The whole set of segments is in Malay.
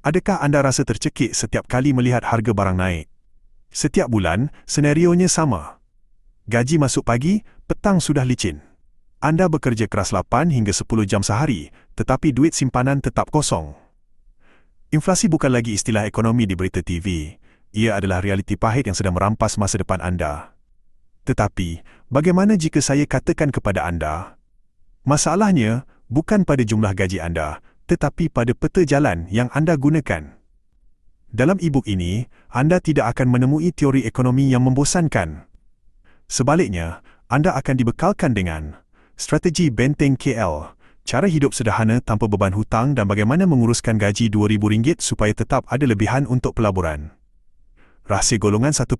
Adakah anda rasa tercekik setiap kali melihat harga barang naik? Setiap bulan, senarionya sama. Gaji masuk pagi, petang sudah licin. Anda bekerja keras 8 hingga 10 jam sehari, tetapi duit simpanan tetap kosong. Inflasi bukan lagi istilah ekonomi di berita TV. Ia adalah realiti pahit yang sedang merampas masa depan anda. Tetapi, bagaimana jika saya katakan kepada anda, masalahnya bukan pada jumlah gaji anda, tetapi pada peta jalan yang anda gunakan. Dalam e-book ini, anda tidak akan menemui teori ekonomi yang membosankan. Sebaliknya, anda akan dibekalkan dengan strategi benteng KL, cara hidup sederhana tanpa beban hutang dan bagaimana menguruskan gaji RM2,000 supaya tetap ada lebihan untuk pelaburan. Rahsia golongan 1%,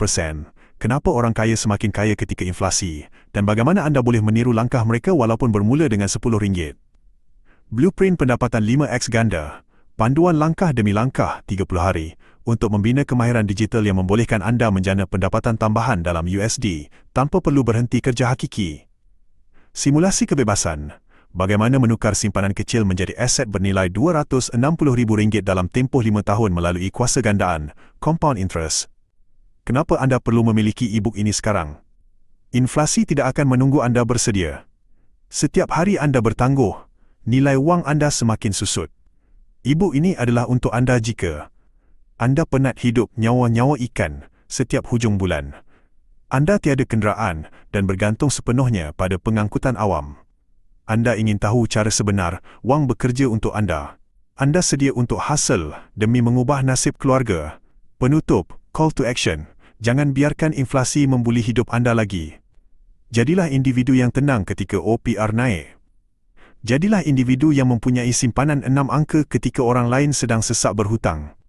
kenapa orang kaya semakin kaya ketika inflasi, dan bagaimana anda boleh meniru langkah mereka walaupun bermula dengan RM10. Blueprint pendapatan 5x ganda, panduan langkah demi langkah 30 hari untuk membina kemahiran digital yang membolehkan anda menjana pendapatan tambahan dalam USD tanpa perlu berhenti kerja hakiki. Simulasi kebebasan, bagaimana menukar simpanan kecil menjadi aset bernilai RM260,000 dalam tempoh 5 tahun melalui kuasa gandaan, compound interest. Kenapa anda perlu memiliki e-book ini sekarang? Inflasi tidak akan menunggu anda bersedia. Setiap hari anda bertangguh, nilai wang anda semakin susut. E-book ini adalah untuk anda jika anda penat hidup nyawa-nyawa ikan setiap hujung bulan. Anda tiada kenderaan dan bergantung sepenuhnya pada pengangkutan awam. Anda ingin tahu cara sebenar wang bekerja untuk anda. Anda sedia untuk hasil demi mengubah nasib keluarga. Penutup, call to action. Jangan biarkan inflasi membuli hidup anda lagi. Jadilah individu yang tenang ketika OPR naik. Jadilah individu yang mempunyai simpanan 6 angka ketika orang lain sedang sesak berhutang.